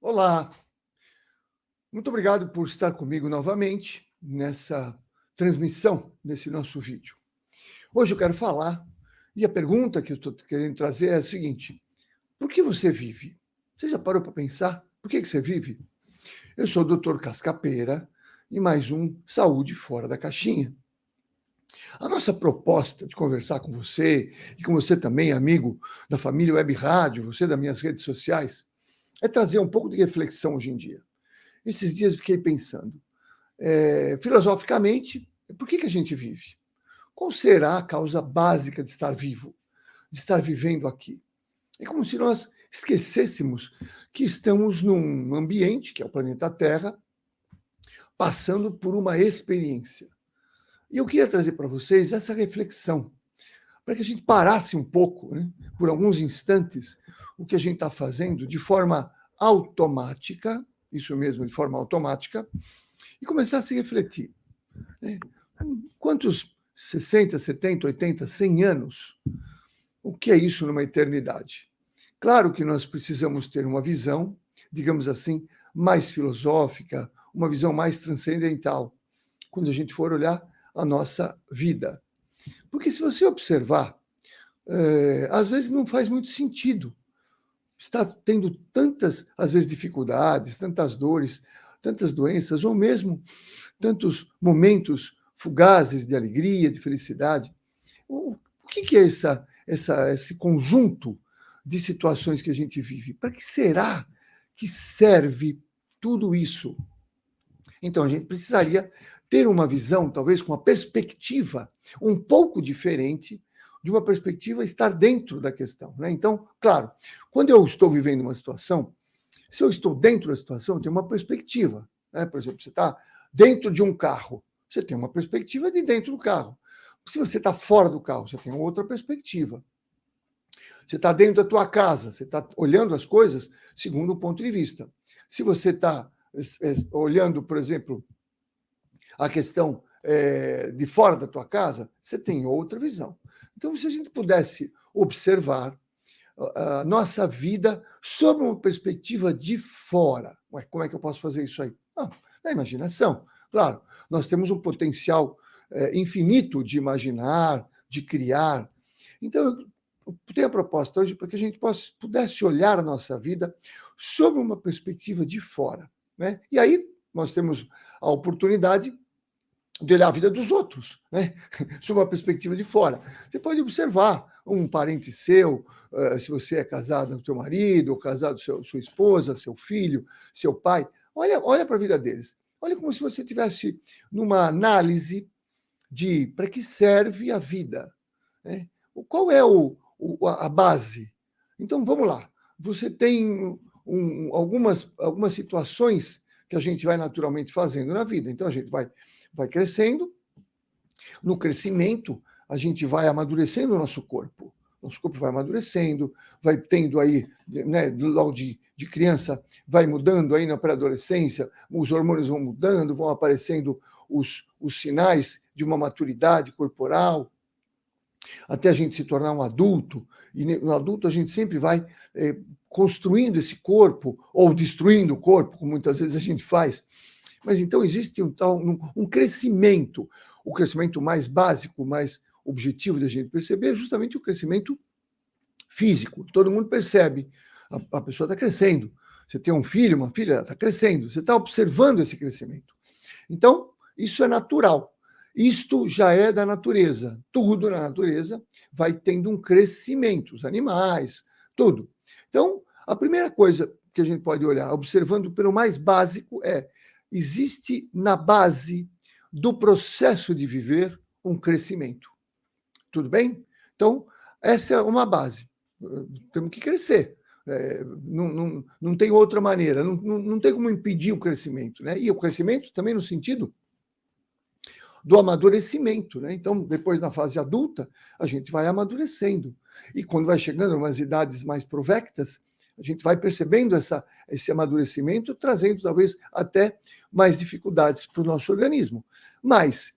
Olá, muito obrigado por estar comigo novamente nessa transmissão desse nosso vídeo. Hoje eu quero falar, e a pergunta que eu estou querendo trazer é a seguinte: por que você vive? Você já parou para pensar? Por que você vive? Eu sou o Dr. Cascapeira e mais um Saúde Fora da Caixinha. A nossa proposta de conversar com você, e com você também, amigo da família Web Rádio, você das minhas redes sociais, é trazer um pouco de reflexão hoje em dia. Esses dias fiquei pensando, filosoficamente, por que a gente vive? Qual será a causa básica de estar vivo, de estar vivendo aqui? É como se nós esquecêssemos que estamos num ambiente, que é o planeta Terra, passando por uma experiência. E eu queria trazer para vocês essa reflexão, para que a gente parasse um pouco, né, por alguns instantes, o que a gente está fazendo de forma automática, isso mesmo, de forma automática, e começar a se refletir. Né? Quantos 60, 70, 80, 100 anos? O que é isso numa eternidade? Claro que nós precisamos ter uma visão, digamos assim, mais filosófica, uma visão mais transcendental, quando a gente for olhar a nossa vida. Porque se você observar, às vezes não faz muito sentido estar tendo tantas, às vezes, dificuldades, tantas dores, tantas doenças, ou mesmo tantos momentos fugazes de alegria, de felicidade. O que é esse conjunto de situações que a gente vive? Para que será que serve tudo isso? Então, a gente precisaria ter uma visão, talvez com uma perspectiva um pouco diferente, de uma perspectiva estar dentro da questão. Né? Então, claro, quando eu estou vivendo uma situação, se eu estou dentro da situação, eu tenho uma perspectiva. Né? Por exemplo, você está dentro de um carro, você tem uma perspectiva de dentro do carro. Se você está fora do carro, você tem outra perspectiva. Você está dentro da tua casa, você está olhando as coisas segundo o ponto de vista. Se você está olhando, por exemplo, a questão de fora da tua casa, você tem outra visão. Então, se a gente pudesse observar a nossa vida sob uma perspectiva de fora. Ué, como é que eu posso fazer isso aí? Na imaginação. Claro, nós temos um potencial infinito de imaginar, de criar. Então, eu tenho a proposta hoje para que a gente pudesse olhar a nossa vida sob uma perspectiva de fora. Né? E aí nós temos a oportunidade de olhar a vida dos outros, né? Sob uma perspectiva de fora. Você pode observar um parente seu, se você é casado com seu marido, ou casado com sua esposa, seu filho, seu pai, olha para a vida deles. Olha como se você estivesse numa análise de para que serve a vida. Né? Qual é a base? Então, vamos lá. Você tem algumas situações que a gente vai naturalmente fazendo na vida. Então, a gente vai crescendo. No crescimento, a gente vai amadurecendo o nosso corpo. Nosso corpo vai amadurecendo, vai tendo aí, né, logo de criança, vai mudando aí na pré-adolescência, os hormônios vão mudando, vão aparecendo os sinais de uma maturidade corporal, até a gente se tornar um adulto, e no adulto a gente sempre vai construindo esse corpo, ou destruindo o corpo, como muitas vezes a gente faz. Mas então existe um crescimento, o crescimento mais básico, mais objetivo da gente perceber é justamente o crescimento físico. Todo mundo percebe, a pessoa está crescendo. Você tem um filho, uma filha, está crescendo, você está observando esse crescimento. Então, isso é natural. Isto já é da natureza. Tudo na natureza vai tendo um crescimento, os animais, tudo. Então, a primeira coisa que a gente pode olhar, observando pelo mais básico, existe na base do processo de viver um crescimento. Tudo bem? Então, essa é uma base. Temos que crescer. Não tem outra maneira, não tem como impedir o crescimento. Né? E o crescimento também no sentido do amadurecimento. Né? Então, depois na fase adulta, a gente vai amadurecendo. E quando vai chegando a umas idades mais provectas, a gente vai percebendo esse amadurecimento, trazendo talvez até mais dificuldades para o nosso organismo. Mas,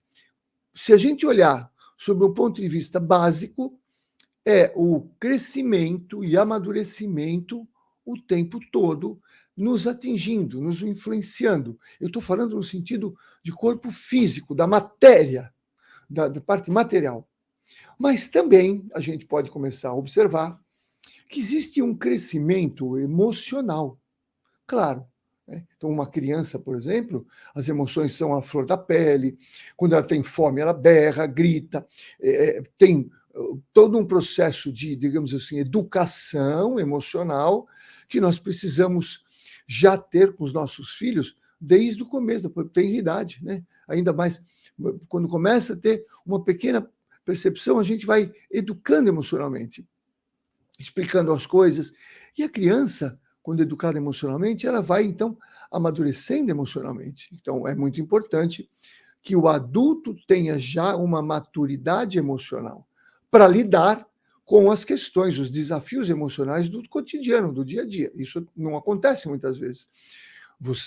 se a gente olhar sob o ponto de vista básico, é o crescimento e amadurecimento o tempo todo nos atingindo, nos influenciando. Eu estou falando no sentido de corpo físico, da matéria, da parte material. Mas também a gente pode começar a observar que existe um crescimento emocional. Claro, né? Então, uma criança, por exemplo, as emoções são a flor da pele. Quando ela tem fome, ela berra, grita, tem todo um processo de, digamos assim, educação emocional que nós precisamos já ter com os nossos filhos desde o começo, da tenridade, né? Ainda mais quando começa a ter uma pequena percepção, a gente vai educando emocionalmente, explicando as coisas. E a criança, quando educada emocionalmente, ela vai, então, amadurecendo emocionalmente. Então, é muito importante que o adulto tenha já uma maturidade emocional para lidar com as questões, os desafios emocionais do cotidiano, do dia a dia. Isso não acontece muitas vezes.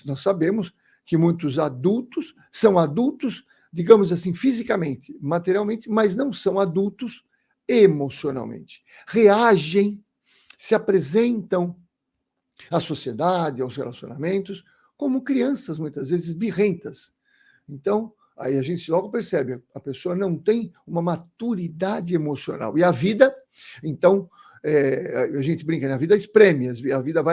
Nós sabemos que muitos adultos são adultos, digamos assim, fisicamente, materialmente, mas não são adultos emocionalmente. Reagem, se apresentam à sociedade, aos relacionamentos, como crianças, muitas vezes birrentas. Então, aí a gente logo percebe, a pessoa não tem uma maturidade emocional. E a vida, então, a gente brinca, né? A vida espreme, a vida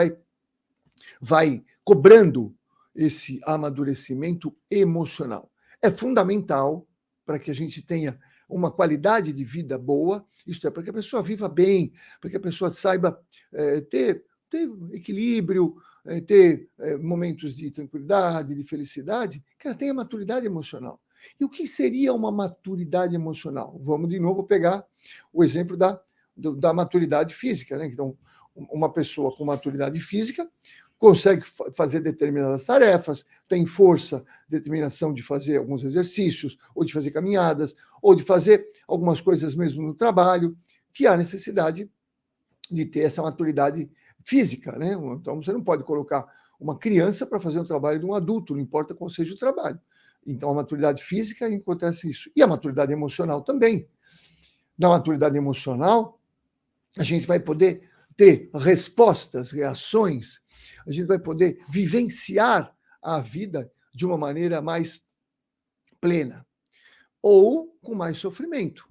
vai cobrando esse amadurecimento emocional. É fundamental para que a gente tenha uma qualidade de vida boa, isto é, para que a pessoa viva bem, para que a pessoa saiba ter equilíbrio, ter momentos de tranquilidade, de felicidade, que ela tenha maturidade emocional. E o que seria uma maturidade emocional? Vamos de novo pegar o exemplo da maturidade física, né? Então, uma pessoa com maturidade física consegue fazer determinadas tarefas, tem força, determinação de fazer alguns exercícios, ou de fazer caminhadas, ou de fazer algumas coisas mesmo no trabalho, que há necessidade de ter essa maturidade física, né? Então, você não pode colocar uma criança para fazer o trabalho de um adulto, não importa qual seja o trabalho. Então, a maturidade física acontece isso. E a maturidade emocional também. Na maturidade emocional, a gente vai poder ter respostas, reações, a gente vai poder vivenciar a vida de uma maneira mais plena ou com mais sofrimento.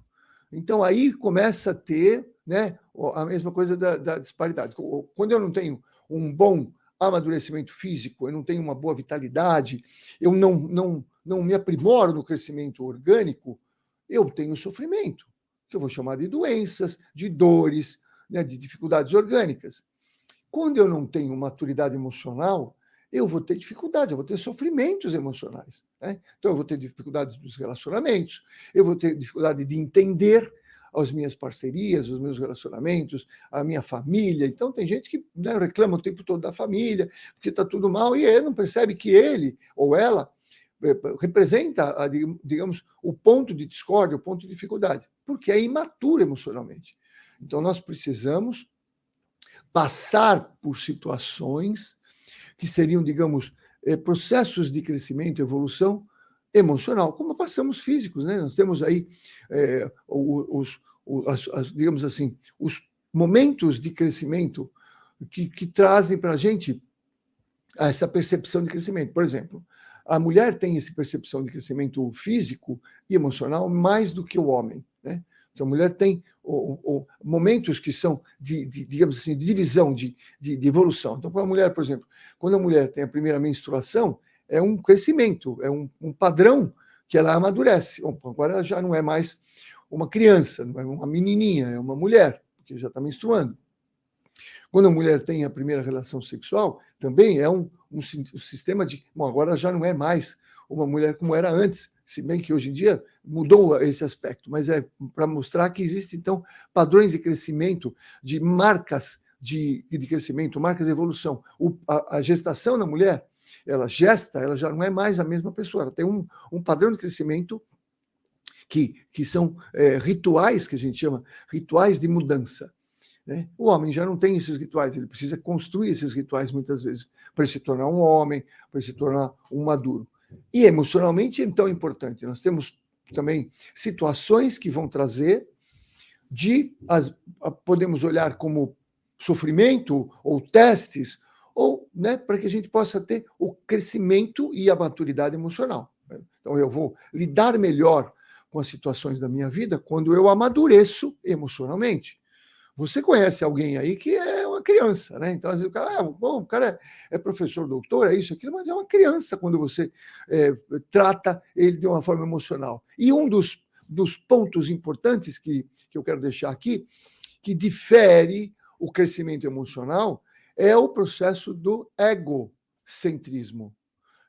Então, aí começa a ter, né, a mesma coisa da disparidade. Quando eu não tenho um bom amadurecimento físico, eu não tenho uma boa vitalidade, eu não me aprimoro no crescimento orgânico, eu tenho sofrimento, que eu vou chamar de doenças, de dores, né, de dificuldades orgânicas. Quando eu não tenho maturidade emocional, eu vou ter dificuldades, eu vou ter sofrimentos emocionais, né? Então, eu vou ter dificuldades nos relacionamentos, eu vou ter dificuldade de entender as minhas parcerias, os meus relacionamentos, a minha família. Então, tem gente que, né, reclama o tempo todo da família, porque está tudo mal, e ele não percebe que ele ou ela representa, digamos, o ponto de discórdia, o ponto de dificuldade, porque é imaturo emocionalmente. Então, nós precisamos passar por situações que seriam, digamos, processos de crescimento, evolução emocional, como passamos físicos, né? Nós temos aí digamos assim, os momentos de crescimento que trazem para a gente essa percepção de crescimento. Por exemplo, a mulher tem essa percepção de crescimento físico e emocional mais do que o homem, né? Então, a mulher tem momentos que são, digamos assim, de divisão, de evolução. Então, para a mulher, por exemplo, quando a mulher tem a primeira menstruação, é um crescimento, é um padrão que ela amadurece. Bom, agora ela já não é mais uma criança, não é uma menininha, é uma mulher, porque já está menstruando. Quando a mulher tem a primeira relação sexual, também é um sistema de... Bom, agora já não é mais uma mulher como era antes, se bem que hoje em dia mudou esse aspecto, mas é para mostrar que existem, então, padrões de crescimento, de marcas de crescimento, marcas de evolução. A gestação na mulher, ela gesta, ela já não é mais a mesma pessoa, ela tem um padrão de crescimento que são rituais, que a gente chama rituais de mudança. Né? O homem já não tem esses rituais, ele precisa construir esses rituais muitas vezes para se tornar um homem, para se tornar um maduro. E emocionalmente é tão importante. Nós temos também situações que vão trazer podemos olhar como sofrimento ou testes, ou, né, para que a gente possa ter o crescimento e a maturidade emocional. Então, eu vou lidar melhor com as situações da minha vida quando eu amadureço emocionalmente. Você conhece alguém aí que é uma criança, né? Então, às vezes o cara, bom, o cara é professor, doutor, é isso, aquilo, mas é uma criança quando você trata ele de uma forma emocional. E um dos pontos importantes que eu quero deixar aqui, que difere o crescimento emocional, é o processo do egocentrismo.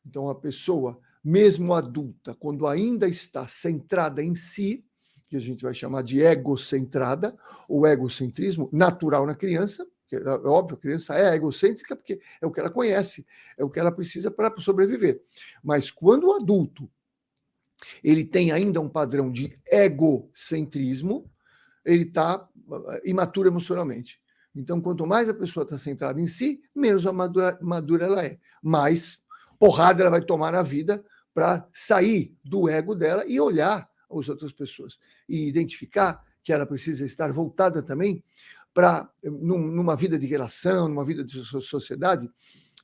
Então, a pessoa, mesmo adulta, quando ainda está centrada em si, que a gente vai chamar de egocentrada, ou egocentrismo natural na criança, é óbvio, a criança é egocêntrica porque é o que ela conhece, é o que ela precisa para sobreviver. Mas quando o adulto ele tem ainda um padrão de egocentrismo, ele está imaturo emocionalmente. Então, quanto mais a pessoa está centrada em si, menos madura ela é. Mais porrada ela vai tomar na vida para sair do ego dela e olhar as outras pessoas. E identificar que ela precisa estar voltada também para, numa vida de relação, numa vida de sociedade,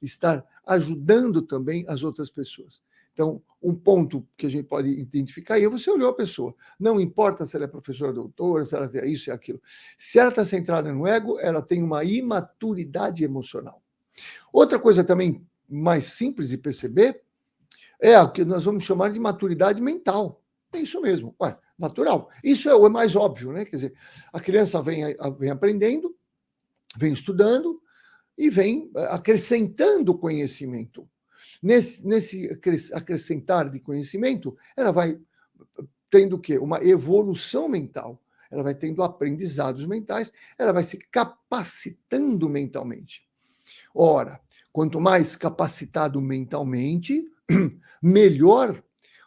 estar ajudando também as outras pessoas. Então, um ponto que a gente pode identificar é você olhou a pessoa. Não importa se ela é professora, doutora, se ela é isso e aquilo. Se ela está centrada no ego, ela tem uma imaturidade emocional. Outra coisa também mais simples de perceber é o que nós vamos chamar de maturidade mental. É isso mesmo, natural. Isso é o mais óbvio, né? Quer dizer, a criança vem aprendendo, vem estudando e vem acrescentando conhecimento. Nesse acrescentar de conhecimento, ela vai tendo o quê? Uma evolução mental. Ela vai tendo aprendizados mentais, ela vai se capacitando mentalmente. Ora, quanto mais capacitado mentalmente, melhor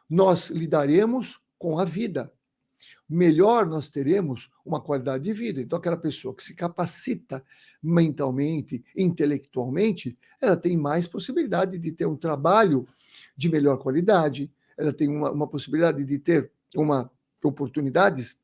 nós lidaremos com a vida. Melhor nós teremos uma qualidade de vida. Então, aquela pessoa que se capacita mentalmente, intelectualmente, ela tem mais possibilidade de ter um trabalho de melhor qualidade, ela tem uma possibilidade de ter oportunidades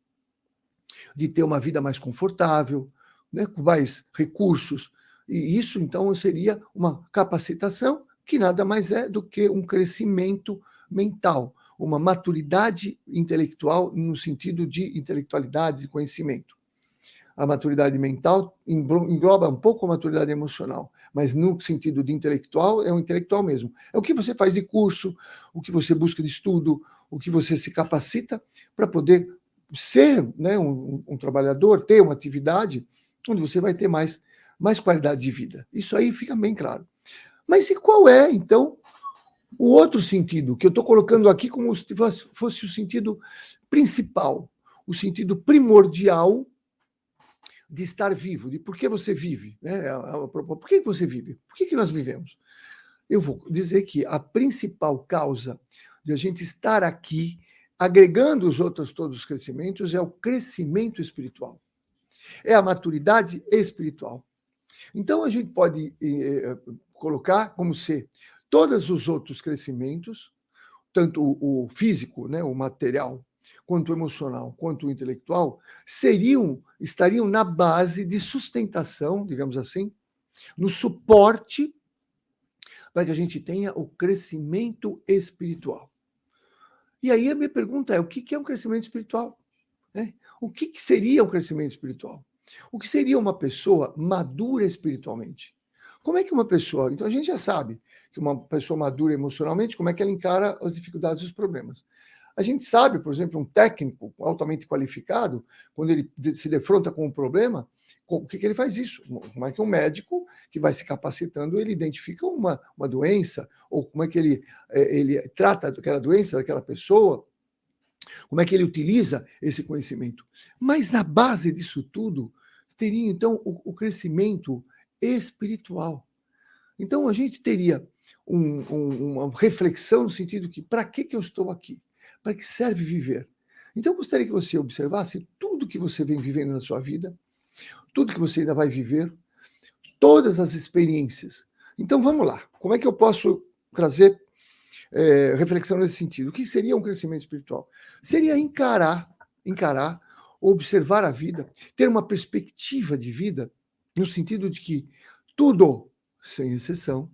de ter uma vida mais confortável, né, com mais recursos. E isso, então, seria uma capacitação que nada mais é do que um crescimento mental, uma maturidade intelectual no sentido de intelectualidade, de conhecimento. A maturidade mental engloba um pouco a maturidade emocional, mas no sentido de intelectual, é o intelectual mesmo. É o que você faz de curso, o que você busca de estudo, o que você se capacita para poder ser, né, um trabalhador, ter uma atividade onde você vai ter mais qualidade de vida. Isso aí fica bem claro. Mas e qual é, então, o outro sentido, que eu estou colocando aqui como se fosse o sentido principal, o sentido primordial de estar vivo, de por que você vive, né? Por que você vive? Por que nós vivemos? Eu vou dizer que a principal causa de a gente estar aqui, agregando os outros todos os crescimentos, é o crescimento espiritual. É a maturidade espiritual. Então, a gente pode colocar como se todos os outros crescimentos, tanto o físico, né, o material, quanto o emocional, quanto o intelectual, estariam na base de sustentação, digamos assim, no suporte para que a gente tenha o crescimento espiritual. E aí a minha pergunta é, o que é um crescimento espiritual? Né? O que seria um crescimento espiritual? O que seria uma pessoa madura espiritualmente? Como é que uma pessoa... Então, a gente já sabe que uma pessoa madura emocionalmente, como é que ela encara as dificuldades e os problemas. A gente sabe, por exemplo, um técnico altamente qualificado, quando ele se defronta com um problema, o que ele faz isso? Como é que um médico que vai se capacitando, ele identifica uma doença, ou como é que ele trata aquela doença daquela pessoa, como é que ele utiliza esse conhecimento. Mas na base disso tudo, teria então o crescimento espiritual. Então a gente teria uma reflexão no sentido que para que eu estou aqui? Para que serve viver? Então eu gostaria que você observasse tudo que você vem vivendo na sua vida, tudo que você ainda vai viver, todas as experiências. Então vamos lá, como é que eu posso trazer reflexão nesse sentido? O que seria um crescimento espiritual? Seria encarar, observar a vida, ter uma perspectiva de vida no sentido de que tudo, sem exceção,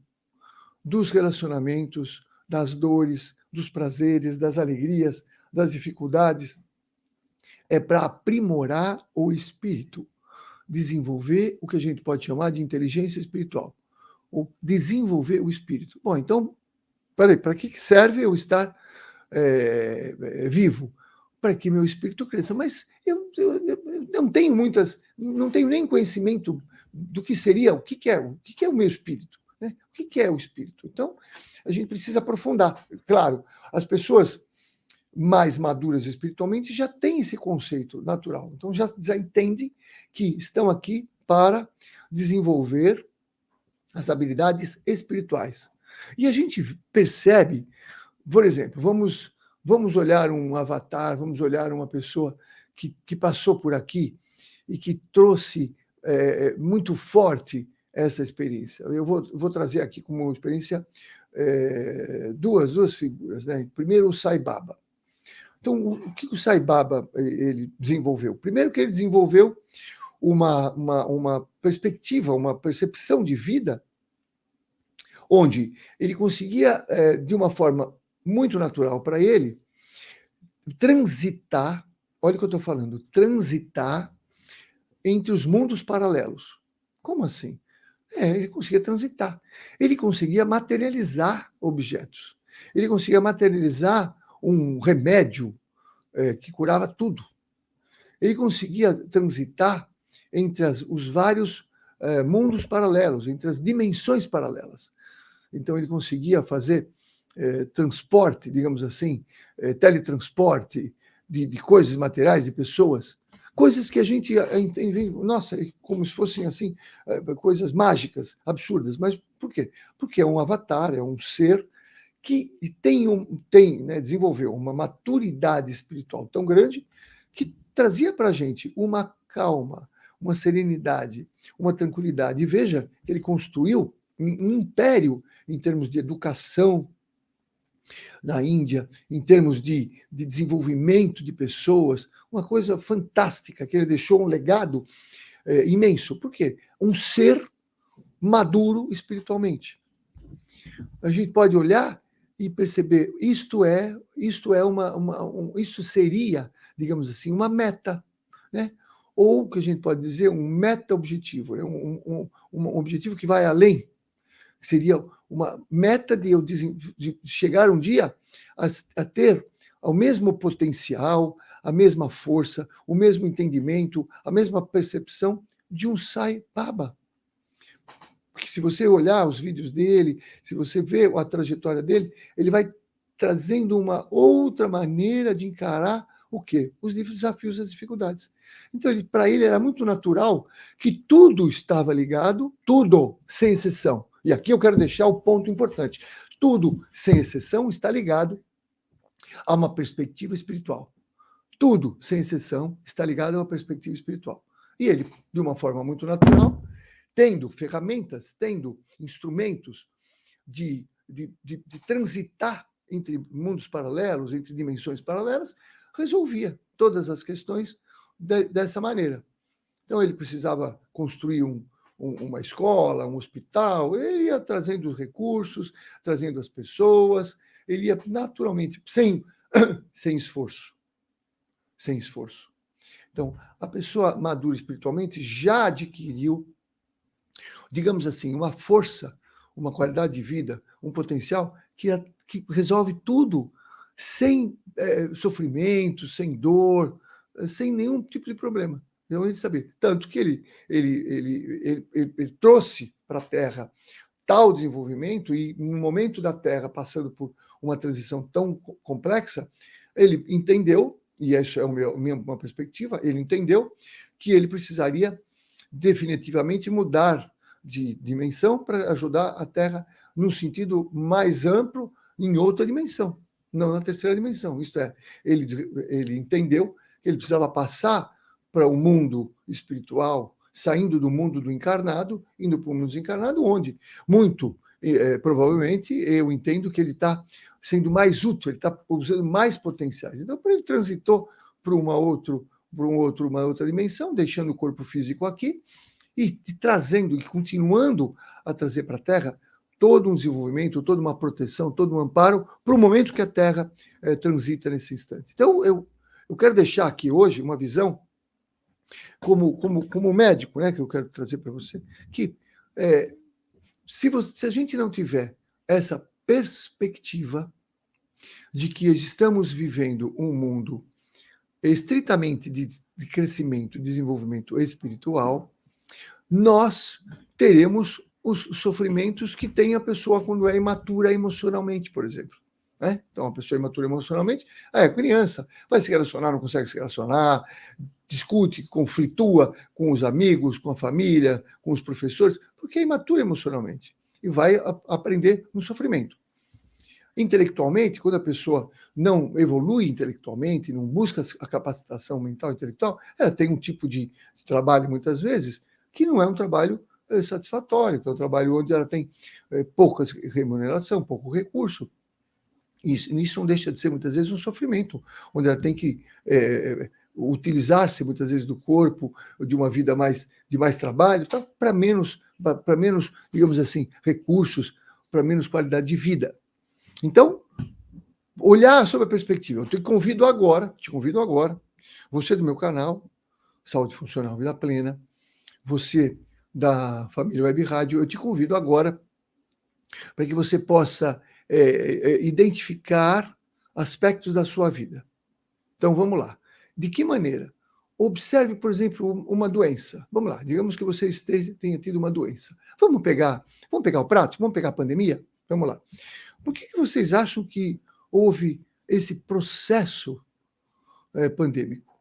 dos relacionamentos, das dores, dos prazeres, das alegrias, das dificuldades, é para aprimorar o espírito, desenvolver o que a gente pode chamar de inteligência espiritual, ou desenvolver o espírito. Bom, então, peraí, para que serve eu estar vivo? Para que meu espírito cresça. Mas eu não tenho não tenho nem conhecimento do que seria, o que é o meu espírito, né? O que é o espírito? Então, a gente precisa aprofundar. Claro, as pessoas mais maduras espiritualmente já têm esse conceito natural. Então, já entendem que estão aqui para desenvolver as habilidades espirituais. E a gente percebe, por exemplo, vamos olhar um avatar, vamos olhar uma pessoa que passou por aqui e que trouxe muito forte essa experiência. Eu vou trazer aqui como experiência duas figuras, né? Primeiro, o Sai Baba. Então, o que o Sai Baba ele desenvolveu? Primeiro que ele desenvolveu uma perspectiva, uma percepção de vida, onde ele conseguia, de uma forma muito natural para ele, transitar, olha o que eu estou falando, transitar entre os mundos paralelos. Como assim? Ele conseguia transitar. Ele conseguia materializar objetos. Ele conseguia materializar um remédio que curava tudo. Ele conseguia transitar entre os vários mundos paralelos, entre as dimensões paralelas. Então, ele conseguia fazer transporte, digamos assim, teletransporte de coisas materiais, de pessoas, coisas que a gente entende, nossa, como se fossem assim, coisas mágicas, absurdas. Mas por quê? Porque é um avatar, é um ser que desenvolveu uma maturidade espiritual tão grande que trazia para a gente uma calma, uma serenidade, uma tranquilidade. E veja que ele construiu um império em termos de educação na Índia, em termos de desenvolvimento de pessoas, uma coisa fantástica, que ele deixou um legado imenso. Por quê? Um ser maduro espiritualmente. A gente pode olhar e perceber, isto seria, digamos assim, uma meta, né? Ou que a gente pode dizer um meta-objetivo, um objetivo que vai além. Seria uma meta de chegar um dia a ter o mesmo potencial, a mesma força, o mesmo entendimento, a mesma percepção de um Sai Baba. Porque se você olhar os vídeos dele, se você ver a trajetória dele, ele vai trazendo uma outra maneira de encarar o quê? Os desafios e as dificuldades. Então, para ele era muito natural que tudo estava ligado, tudo, sem exceção. E aqui eu quero deixar o ponto importante. Tudo, sem exceção, está ligado a uma perspectiva espiritual. Tudo, sem exceção, está ligado a uma perspectiva espiritual. E ele, de uma forma muito natural, tendo ferramentas, tendo instrumentos de transitar entre mundos paralelos, entre dimensões paralelas, resolvia todas as questões dessa maneira. Então, ele precisava construir uma escola, um hospital, ele ia trazendo os recursos, trazendo as pessoas, ele ia naturalmente, sem esforço. Sem esforço. Então, a pessoa madura espiritualmente já adquiriu, digamos assim, uma força, uma qualidade de vida, um potencial que resolve tudo sem sofrimento, sem dor, sem nenhum tipo de problema. Então, ele sabia. Tanto que ele trouxe para a Terra tal desenvolvimento e, no momento da Terra passando por uma transição tão complexa, ele entendeu, e essa é uma perspectiva, ele entendeu que ele precisaria definitivamente mudar de dimensão para ajudar a Terra no sentido mais amplo, em outra dimensão, não na terceira dimensão. Isto é, ele entendeu que ele precisava passar para o mundo espiritual, saindo do mundo do encarnado, indo para o mundo desencarnado, onde, muito provavelmente, eu entendo que ele está sendo mais útil, ele está usando mais potenciais. Então, ele transitou para uma outra dimensão, deixando o corpo físico aqui, e trazendo e continuando a trazer para a Terra todo um desenvolvimento, toda uma proteção, todo um amparo para o momento que a Terra transita nesse instante. Então, eu quero deixar aqui hoje uma visão como médico, né, que eu quero trazer para você, que se a gente não tiver essa perspectiva de que estamos vivendo um mundo estritamente de crescimento e desenvolvimento espiritual, nós teremos os sofrimentos que tem a pessoa quando é imatura emocionalmente, por exemplo. Né? Então, a pessoa imatura emocionalmente é criança, vai se relacionar, não consegue se relacionar, discute, conflitua com os amigos, com a família, com os professores, porque é imatura emocionalmente e vai aprender no sofrimento. Intelectualmente, quando a pessoa não evolui intelectualmente, não busca a capacitação mental e intelectual, ela tem um tipo de trabalho, muitas vezes, que não é um trabalho satisfatório, que é um trabalho onde ela tem pouca remuneração, pouco recurso. Isso não deixa de ser, muitas vezes, um sofrimento, onde ela tem que utilizar-se, muitas vezes, do corpo, de uma vida de mais trabalho, tá? para menos, digamos assim, recursos, para menos qualidade de vida. Então, olhar sobre a perspectiva. Eu te convido agora, você do meu canal, Saúde Funcional Vida Plena, você da família Web Rádio, eu te convido agora para que você possa identificar aspectos da sua vida. Então, vamos lá. De que maneira? Observe, por exemplo, uma doença. Vamos lá, digamos que você tenha tido uma doença. Vamos pegar o prático, vamos pegar a pandemia? Vamos lá. Por que vocês acham que houve esse processo pandêmico?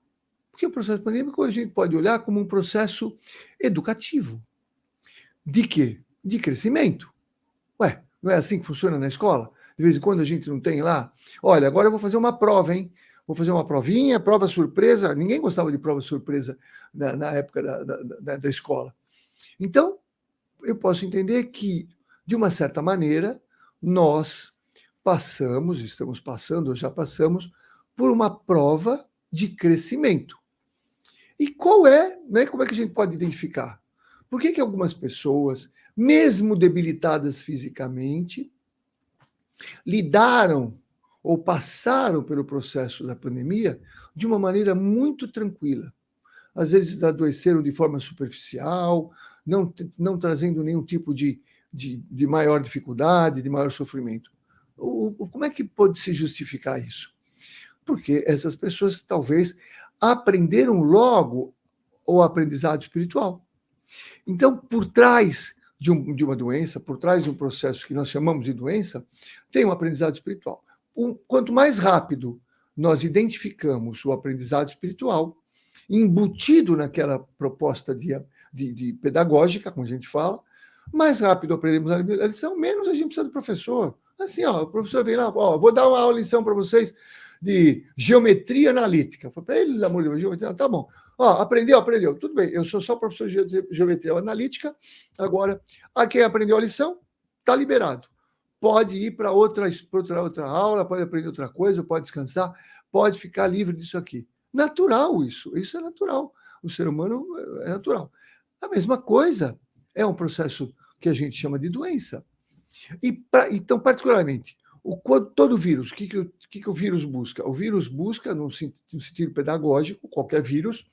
Porque o processo pandêmico a gente pode olhar como um processo educativo. De quê? De crescimento. Ué, não é assim que funciona na escola? De vez em quando a gente não tem lá, olha, agora eu vou fazer uma prova, hein? Vou fazer uma provinha, prova surpresa. Ninguém gostava de prova surpresa na época da escola. Então, eu posso entender que, de uma certa maneira, nós estamos passando, já passamos, por uma prova de crescimento. E como é que a gente pode identificar? Por que algumas pessoas, mesmo debilitadas fisicamente, lidaram ou passaram pelo processo da pandemia de uma maneira muito tranquila? Às vezes adoeceram de forma superficial, não trazendo nenhum tipo de maior dificuldade, de maior sofrimento. Como é que pode se justificar isso? Porque essas pessoas talvez aprenderam logo o aprendizado espiritual. Então, por trás de uma doença, por trás de um processo que nós chamamos de doença, tem um aprendizado espiritual. Quanto mais rápido nós identificamos o aprendizado espiritual, embutido naquela proposta de pedagógica, como a gente fala, mais rápido aprendemos a lição, menos a gente precisa do professor. Assim, o professor vem lá, vou dar uma lição para vocês de geometria analítica. Pelo amor de Deus, geometria, tá bom. Aprendeu, tudo bem, eu sou só professor de geometria analítica, agora, quem aprendeu a lição, está liberado. Pode ir para outra aula, pode aprender outra coisa, pode descansar, pode ficar livre disso aqui. Natural isso é natural. O ser humano é natural. A mesma coisa é um processo que a gente chama de doença. Então, particularmente, todo vírus, o que o vírus busca? O vírus busca, no sentido pedagógico, qualquer vírus,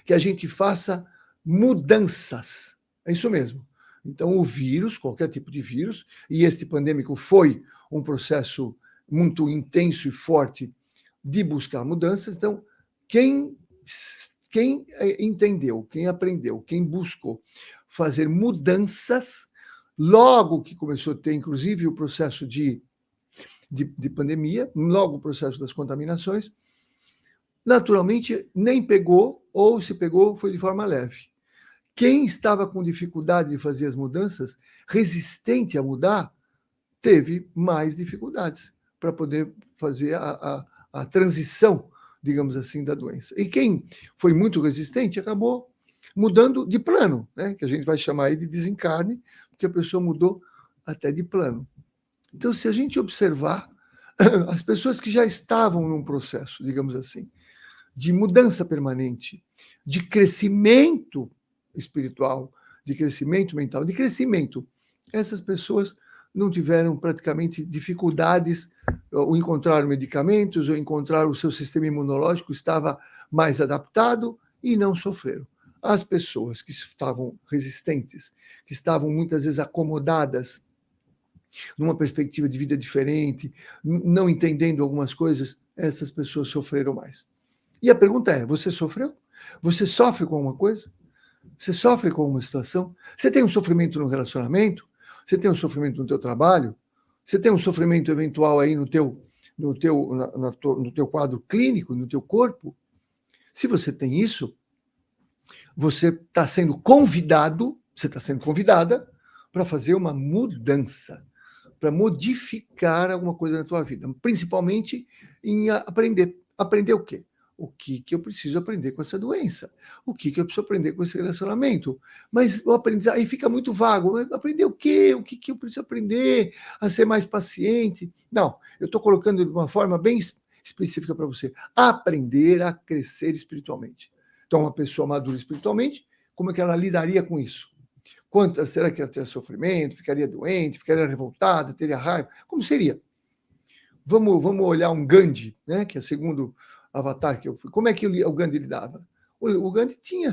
que a gente faça mudanças. É isso mesmo. Então, o vírus, qualquer tipo de vírus, e este pandêmico foi um processo muito intenso e forte de buscar mudanças. Então, quem entendeu, quem aprendeu, quem buscou fazer mudanças, logo que começou a ter, inclusive, o processo de pandemia, logo o processo das contaminações, naturalmente nem pegou, ou se pegou, foi de forma leve. Quem estava com dificuldade de fazer as mudanças, resistente a mudar, teve mais dificuldades para poder fazer a transição, digamos assim, da doença. E quem foi muito resistente acabou mudando de plano, né? Que a gente vai chamar aí de desencarne, porque a pessoa mudou até de plano. Então, se a gente observar, as pessoas que já estavam num processo, digamos assim, de mudança permanente, de crescimento espiritual, de crescimento mental, de crescimento, essas pessoas não tiveram praticamente dificuldades ou encontraram medicamentos ou encontraram o seu sistema imunológico estava mais adaptado e não sofreram. As pessoas que estavam resistentes, que estavam muitas vezes acomodadas numa perspectiva de vida diferente, não entendendo algumas coisas, essas pessoas sofreram mais. E a pergunta é, você sofreu? Você sofre com alguma coisa? Você sofre com uma situação? Você tem um sofrimento no relacionamento? Você tem um sofrimento no teu trabalho? Você tem um sofrimento eventual aí no teu quadro clínico, no teu corpo? Se você tem isso, você está sendo convidado, você está sendo convidada para fazer uma mudança, para modificar alguma coisa na tua vida, principalmente em aprender. Aprender o quê? O que eu preciso aprender com essa doença? O que eu preciso aprender com esse relacionamento? Mas o aprendizado aí fica muito vago. Aprender o quê? O que eu preciso aprender? A ser mais paciente? Não, eu estou colocando de uma forma bem específica para você. Aprender a crescer espiritualmente. Então, uma pessoa madura espiritualmente, como é que ela lidaria com isso? Será que ela teria sofrimento? Ficaria doente? Ficaria revoltada? Teria raiva? Como seria? Vamos olhar um Gandhi, né, que é o segundo avatar que eu fui. Como é que o Gandhi lidava? O Gandhi tinha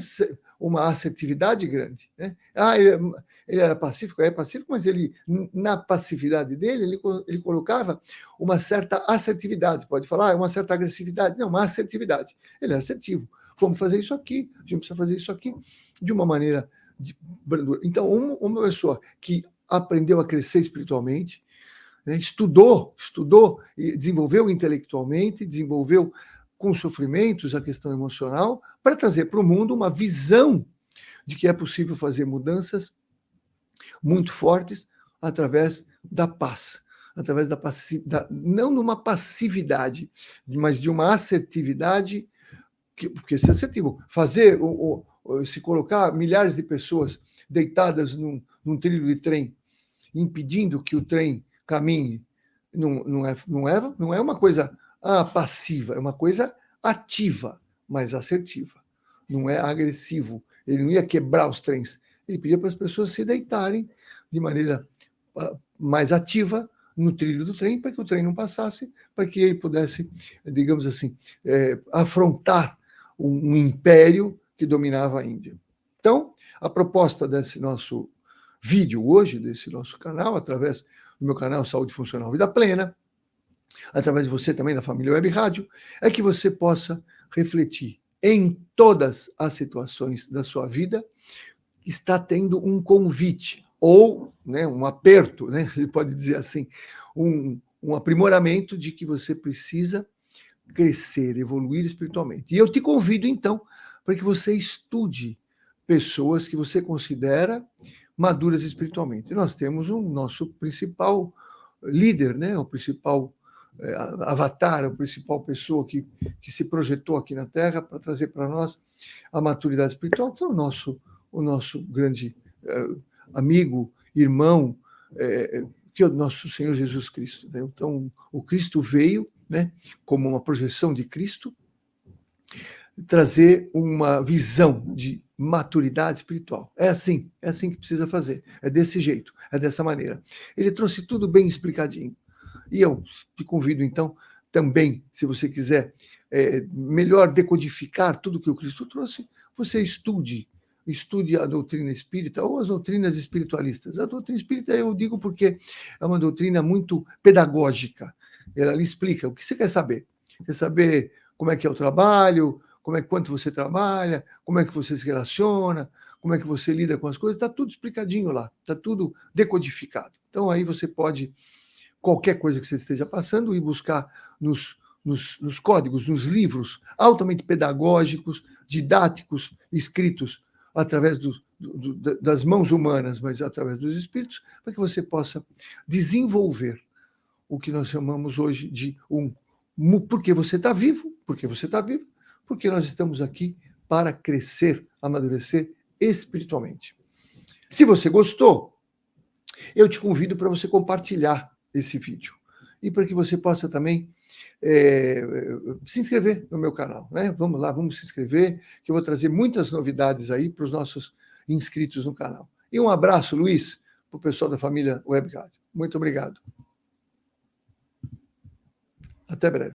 uma assertividade grande. Né? Ele era pacífico, mas ele, na passividade dele, ele colocava uma certa assertividade. Pode falar, uma certa agressividade. Não, uma assertividade. Ele era assertivo. Vamos fazer isso aqui, a gente precisa fazer isso aqui de uma maneira de brandura. Então, uma pessoa que aprendeu a crescer espiritualmente, né, estudou e desenvolveu intelectualmente, desenvolveu com sofrimentos a questão emocional, para trazer para o mundo uma visão de que é possível fazer mudanças muito fortes através da paz, através não de uma passividade, mas de uma assertividade, porque ser assertivo, fazer, se colocar milhares de pessoas deitadas num trilho de trem, impedindo que o trem caminhe, não é uma coisa passiva, é uma coisa ativa, mas assertiva. Não é agressivo. Ele não ia quebrar os trens. Ele pedia para as pessoas se deitarem de maneira mais ativa no trilho do trem, para que o trem não passasse, para que ele pudesse, digamos assim, afrontar um império que dominava a Índia. Então, a proposta desse nosso vídeo hoje, desse nosso canal, através do meu canal Saúde Funcional Vida Plena, através de você também, da família Web Rádio, é que você possa refletir em todas as situações da sua vida, está tendo um convite, ou né, um aperto, né, ele pode dizer assim, um aprimoramento de que você precisa crescer, evoluir espiritualmente. E eu te convido, então, para que você estude pessoas que você considera maduras espiritualmente. Nós temos o nosso principal líder, né, o principal avatar, a principal pessoa que se projetou aqui na Terra para trazer para nós a maturidade espiritual, que é o nosso grande amigo, irmão, que é o nosso Senhor Jesus Cristo. Né? Então, o Cristo veio, né, como uma projeção de Cristo, trazer uma visão de maturidade espiritual. É assim que precisa fazer. É desse jeito, é dessa maneira. Ele trouxe tudo bem explicadinho. E eu te convido, então, também, se você quiser melhor decodificar tudo que o Cristo trouxe, você estude a doutrina espírita ou as doutrinas espiritualistas. A doutrina espírita eu digo porque é uma doutrina muito pedagógica. Ela lhe explica o que você quer saber. Quer saber como é que é o trabalho, quanto você trabalha, como é que você se relaciona, como é que você lida com as coisas, está tudo explicadinho lá, está tudo decodificado. Então aí você pode, qualquer coisa que você esteja passando, ir buscar nos códigos, nos livros altamente pedagógicos, didáticos, escritos através das mãos humanas, mas através dos espíritos, para que você possa desenvolver o que nós chamamos hoje de porque você está vivo, porque nós estamos aqui para crescer, amadurecer espiritualmente. Se você gostou, eu te convido para você compartilhar esse vídeo e para que você possa também se inscrever no meu canal. Né? Vamos lá, vamos se inscrever, que eu vou trazer muitas novidades aí para os nossos inscritos no canal. E um abraço, Luiz, para o pessoal da família Web Rádio. Muito obrigado. Até breve.